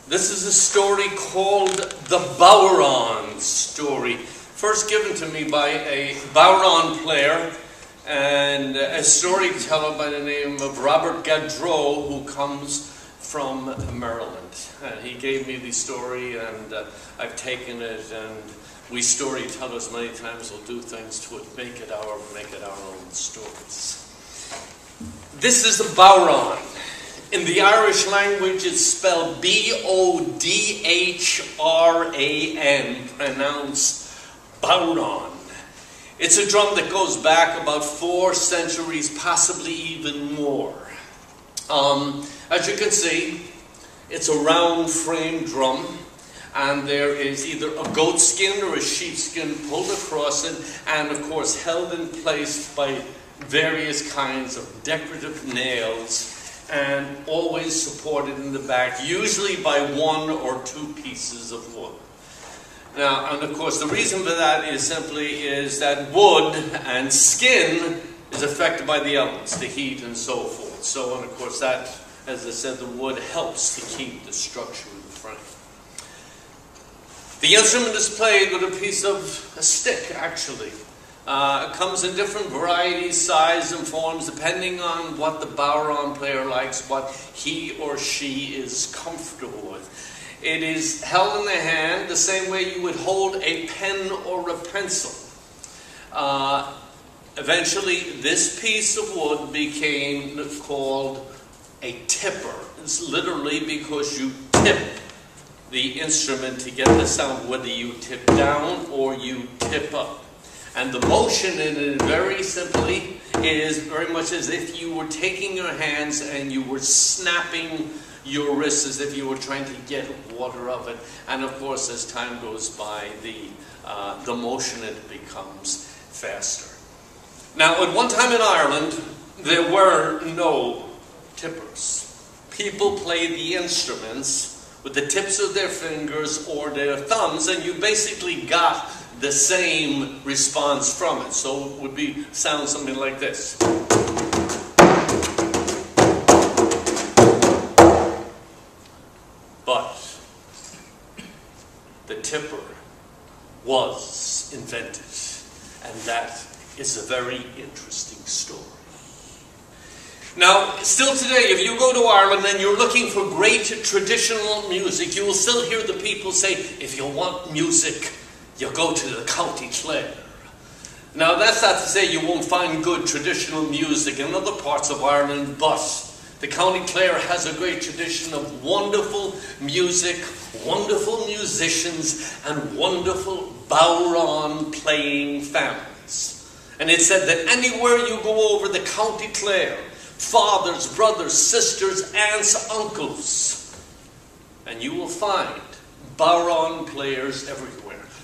This is a story called The Bodhra Story, first given to me by a Bodhra player and a storyteller by the name of Robert Gaudreau, who comes from Maryland. He gave me the story, and I've taken it, and we storytellers many times will do things to it, make it our own stories. This is the Bodhra. In the Irish language, it's spelled B-O-D-H-R-A-N, pronounced Bodhra. It's a drum that goes back about 4 centuries, possibly even more. As you can see, it's a round frame drum, and there is either a goat skin or a sheep skin pulled across it, and of course held in place by various kinds of decorative nails, and always supported in the back, usually by 1 or 2 pieces of wood. Now, and of course, the reason for that is that wood and skin is affected by the elements, the heat and so forth. So, and of course, that, as I said, the wood helps to keep the structure of the frame. The instrument is played with a piece of a stick, actually. It comes in different varieties, size, and forms, depending on what the Bodhra player likes, what he or she is comfortable with. It is held in the hand the same way you would hold a pen or a pencil. Eventually, this piece of wood became called a tipper. It's literally because you tip the instrument to get the sound, whether you tip down or you tip up. And the motion in it, very simply, is very much as if you were taking your hands and you were snapping your wrists as if you were trying to get water of it. And of course, as time goes by, the motion in it becomes faster. Now, at one time in Ireland, there were no tippers. People played the instruments with the tips of their fingers or their thumbs, and you basically got the same response from it. So it would sound something like this. But the tipper was invented, and that is a very interesting story. Now, still today, if you go to Ireland and you're looking for great traditional music, you will still hear the people say, if you want music, you go to the County Clare. Now, that's not to say you won't find good traditional music in other parts of Ireland, but the County Clare has a great tradition of wonderful music, wonderful musicians, and wonderful Bodhra playing families. And it's said that anywhere you go over the County Clare, fathers, brothers, sisters, aunts, uncles, and you will find Bodhra players everywhere.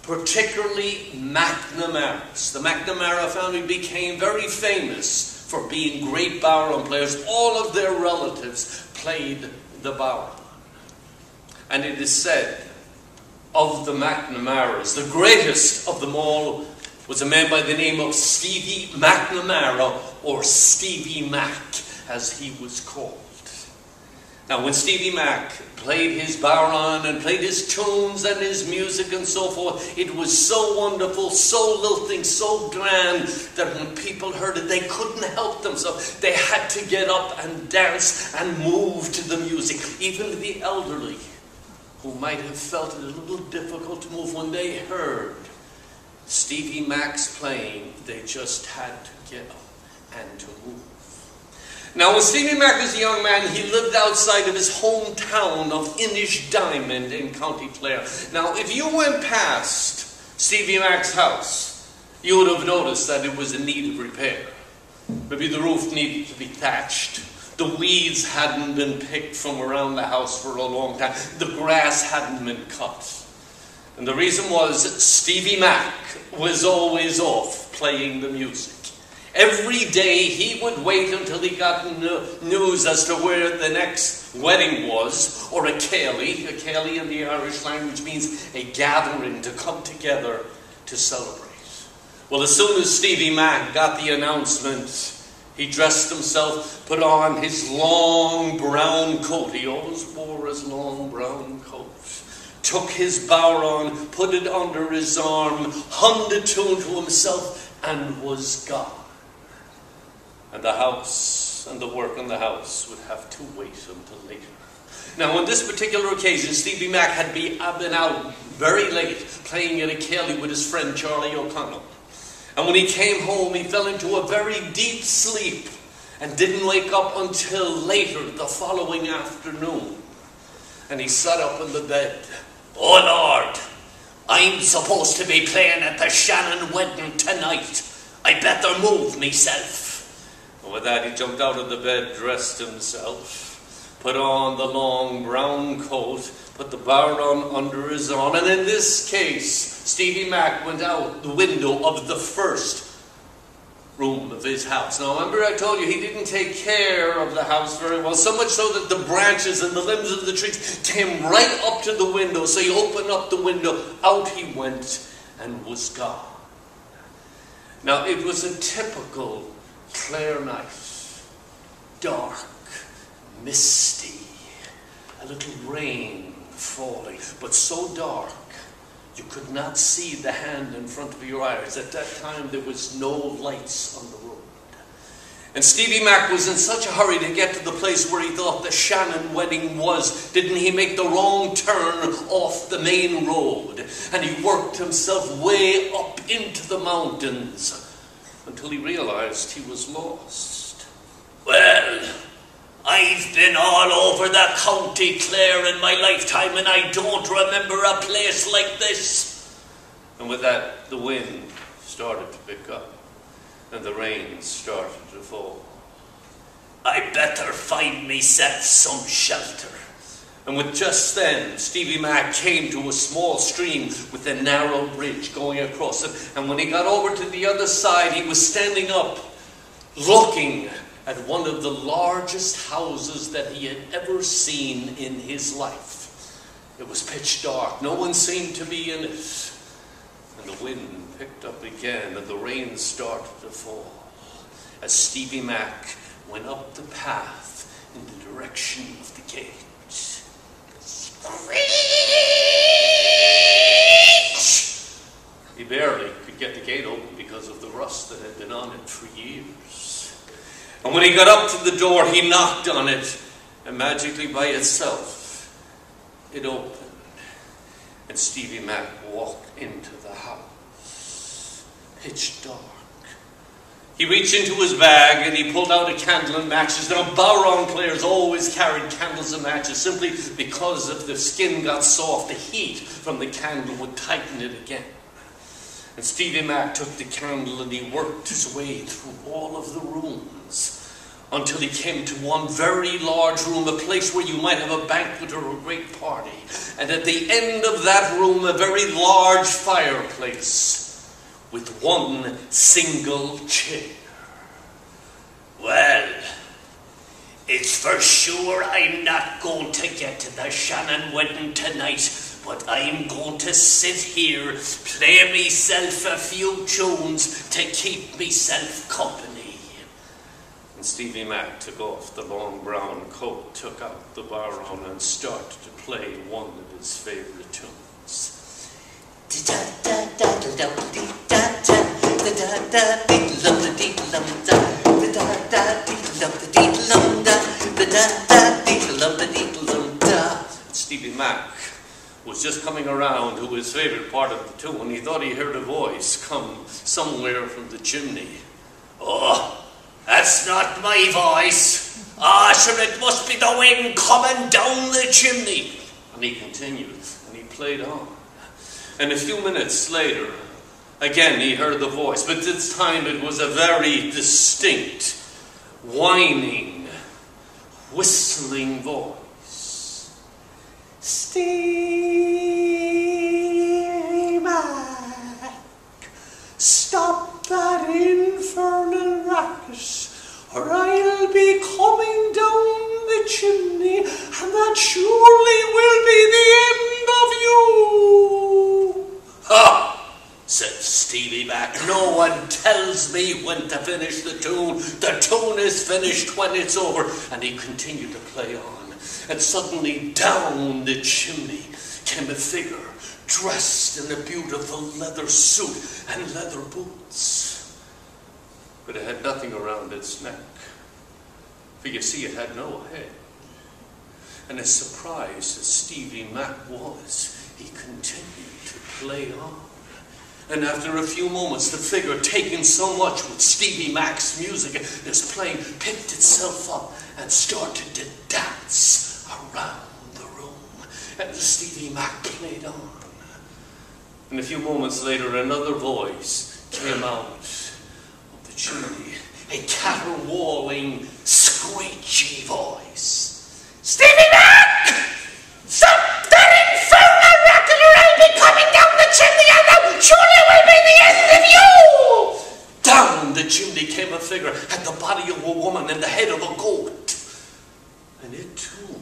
Particularly McNamara's. The McNamara family became very famous for being great Bodhra players. All of their relatives played the Bodhra. And it is said of the McNamara's, the greatest of them all was a man by the name of Stevie McNamara, or Stevie Mac, as he was called. Now, when Stevie Mac played his Bodhra and played his tunes and his music and so forth, it was so wonderful, so lilting, so grand, that when people heard it, they couldn't help themselves. They had to get up and dance and move to the music. Even the elderly, who might have felt it a little difficult to move when they heard Stevie Mac's playing, they just had to get up and to move. Now, when Stevie Mac was a young man, he lived outside of his hometown of Innisdiamond in County Clare. Now, if you went past Stevie Mac's house, you would have noticed that it was in need of repair. Maybe the roof needed to be thatched. The weeds hadn't been picked from around the house for a long time. The grass hadn't been cut. And the reason was Stevie Mac was always off playing the music. Every day he would wait until he got news as to where the next wedding was, or a céilí. A céilí in the Irish language means a gathering to come together to celebrate. Well, as soon as Stevie Mac got the announcement, He dressed himself, put on his long brown coat. He always wore his long brown coat. Took his bowron, put it under his arm, hummed a tune to himself, and was gone. And the house and the work in the house would have to wait until later. Now, on this particular occasion, Stevie Mac had been out very late, playing at a Kelly with his friend Charlie O'Connell. And when he came home, he fell into a very deep sleep and didn't wake up until later the following afternoon. And he sat up in the bed. "Oh Lord, I'm supposed to be playing at the Shannon wedding tonight. I better move myself." And with that, he jumped out of the bed, dressed himself, put on the long brown coat, put the bowron under his arm, and in this case, Stevie Mac went out the window of the first room of his house. Now, remember I told you he didn't take care of the house very well, so much so that the branches and the limbs of the trees came right up to the window. So he opened up the window, out he went, and was gone. Now, it was a typical clear night, dark, misty, a little rain falling, but so dark you could not see the hand in front of your eyes. At that time there was no lights on the road. And Stevie Mac was in such a hurry to get to the place where he thought the Shannon wedding was. Didn't he make the wrong turn off the main road? And he worked himself way up into the mountains until he realized he was lost. "Well, I've been all over the County Clare in my lifetime, and I don't remember a place like this." And with that, the wind started to pick up, and the rain started to fall. "I better find myself some shelter." And with just then, Stevie Mac came to a small stream with a narrow bridge going across it. And when he got over to the other side, he was standing up, looking at one of the largest houses that he had ever seen in his life. It was pitch dark. No one seemed to be in it. And the wind picked up again, and the rain started to fall as Stevie Mac went up the path in the direction of the gate. He barely could get the gate open because of the rust that had been on it for years. And when he got up to the door, he knocked on it, and magically by itself, it opened. And Stevie Mac walked into the house, pitch dark. He reached into his bag and he pulled out a candle and matches. Now, Bowron players always carried candles and matches simply because if the skin got soft, the heat from the candle would tighten it again. And Stevie Mac took the candle and he worked his way through all of the rooms until he came to one very large room, a place where you might have a banquet or a great party. And at the end of that room, a very large fireplace with one single chair. "Well, it's for sure I'm not going to get to the Shannon wedding tonight, but I'm going to sit here, play myself a few tunes to keep myself company." And Stevie Mac took off the long brown coat, took out the bowron and started to play one of his favorite tunes. Stevie Mac was just coming around to his favorite part of the tune when he thought he heard a voice come somewhere from the chimney. "Oh, that's not my voice. Ah, sure, it must be the wind coming down the chimney." And he continued, and he played on. And a few minutes later, again he heard the voice, but this time it was a very distinct, whining, whistling voice. "Stevie Mac, stop that infernal racket, or I'll be coming down the chimney, and that surely will be the end of you." "Ha!" said Stevie Mac. No one tells me when to finish the tune. The tune is finished when it's over. And he continued to play on. And suddenly down the chimney came a figure dressed in a beautiful leather suit and leather boots. But it had nothing around its neck. For you see, it had no head. And as surprised as Stevie Mac was, he continued to play on. And after a few moments, the figure, taking so much with Stevie Mac's music and his playing, picked itself up and started to dance around the room. And Stevie Mac played on. And a few moments later, another voice came out of the chimney, a caterwauling, screechy voice. "Stevie Mac! Stop that infernal racket or I'll be coming down the chimney and that surely will be the end of you!" Down the chimney came a figure, had the body of a woman and the head of a goat. And it too,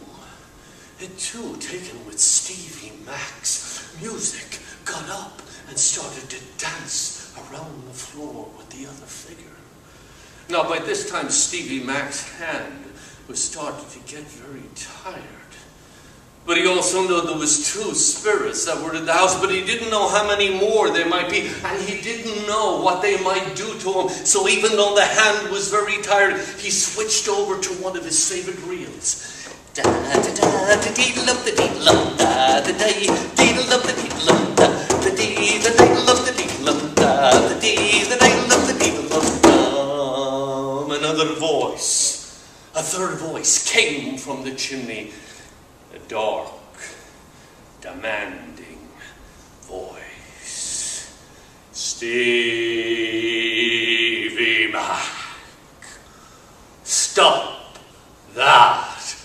taken with Stevie Mac's music, got up and started to dance around the floor with the other figure. Now, by this time, Stevie Mac's hand was starting to get very tired. But he also knew there was 2 spirits that were in the house, but he didn't know how many more there might be, and he didn't know what they might do to him. So even though the hand was very tired, he switched over to one of his favorite reels. Da da da da dee lum da dee lum da da dee lum da dee lum da da dee da dee lum da dee lum da da dee da dee lum da dee lum da. Another voice, a third voice came from the chimney, a dark, demanding voice. "Stevie Mac, stop that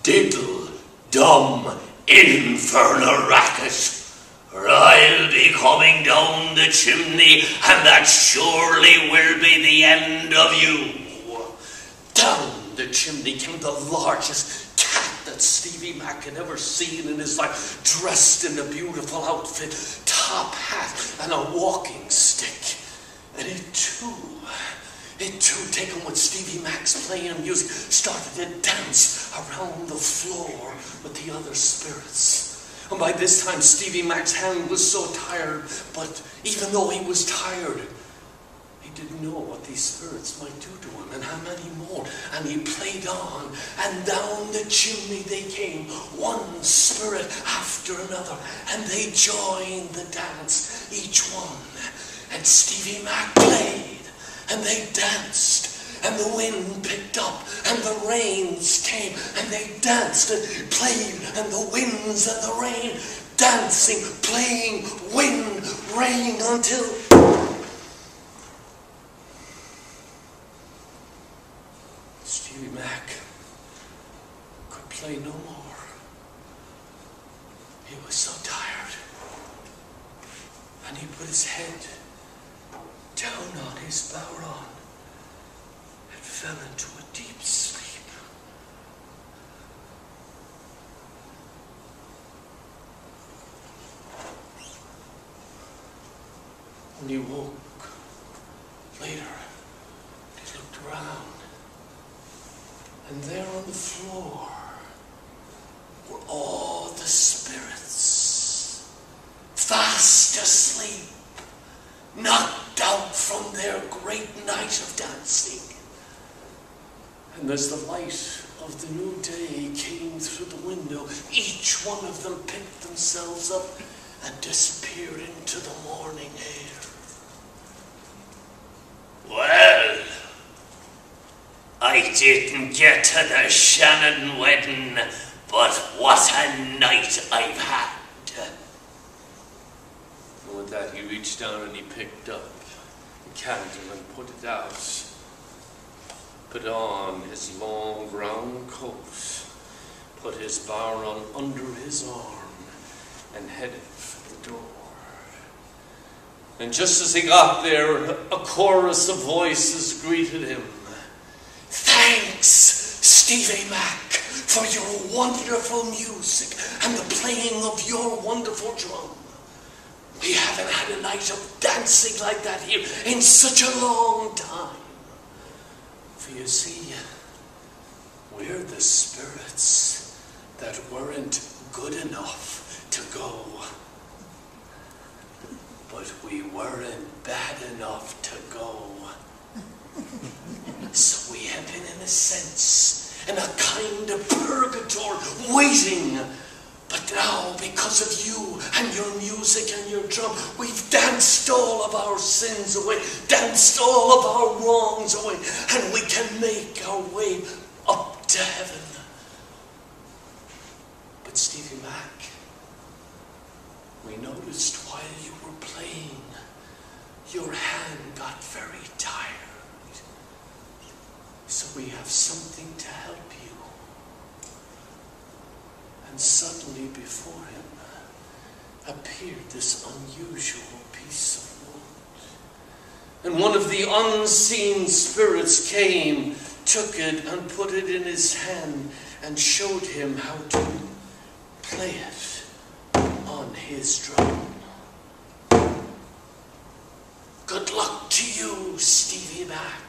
diddle-dumb infernal racket, or I'll be coming down the chimney, and that surely will be the end of you." Down the chimney came the largest cat that Stevie Mac had ever seen in his life, dressed in a beautiful outfit, top hat, and a walking stick. And it too, taken with Stevie Mac's playing music, started to dance around the floor with the other spirits. And by this time, Stevie Mac's hand was so tired, but even though he was tired, he didn't know what these spirits might do to him and how many more. And he played on, and down the chimney they came, one spirit after another, and they joined the dance, each one. And Stevie Mac played, and they danced, and the wind picked up, and the rains came, and they danced and played, and the winds and the rain, dancing, playing, wind, rain, until Stevie Mac could play no more. He was so tired, and he put his head down on his bowron and fell into a deep sleep. When he woke later, he looked around, and there on the floor were all the spirits, fast asleep, knocked out from their great night of dancing. And as the light of the new day came through the window, each one of them picked themselves up and disappeared into the morning air. Well, I didn't get to the Shannon wedding, but what a night I've had. And with that, he reached down and he picked up the candle and put it out, put on his long brown coat, put his bowron under his arm, and headed for the door. And just as he got there, a chorus of voices greeted him. "Thanks, Stevie Mac, for your wonderful music and the playing of your wonderful drum. We We haven't had a night of dancing like that here in such a long time. For you see, we're the spirits that weren't good enough to go. But we weren't bad enough to go. So we have been, in a sense, in a kind of purgatory, waiting. But now, because of you and your music and your drum, we've danced all of our sins away, danced all of our wrongs away, and we can make our way up to heaven. But Stevie Mac, we noticed while you were playing, your hand got very tired. So we have something to help you. And suddenly before him appeared this unusual piece of wood. And one of the unseen spirits came, took it and put it in his hand and showed him how to play it on his drum. Good luck to you, Stevie Mac.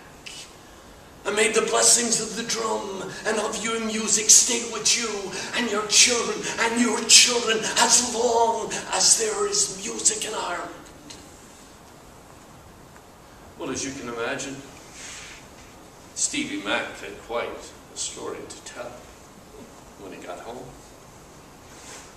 And may the blessings of the drum and of your music stay with you and your children as long as there is music in Ireland. Well, as you can imagine, Stevie Mac had quite a story to tell when he got home.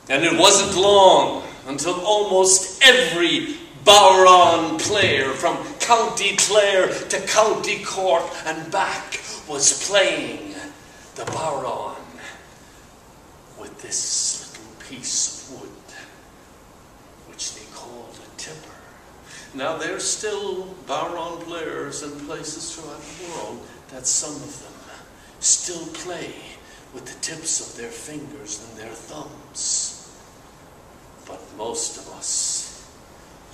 And it wasn't long until almost every Bodhra player from County Clare to County Cork and back was playing the Bodhra with this little piece of wood, which they called a tipper. Now there's still Bodhra players in places throughout the world that some of them still play with the tips of their fingers and their thumbs. But most of us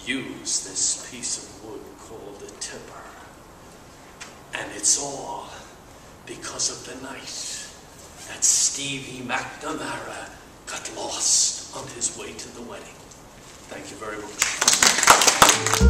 use this piece of wood called a tipper. And it's all because of the night that Stevie McNamara got lost on his way to the wedding. Thank you very much.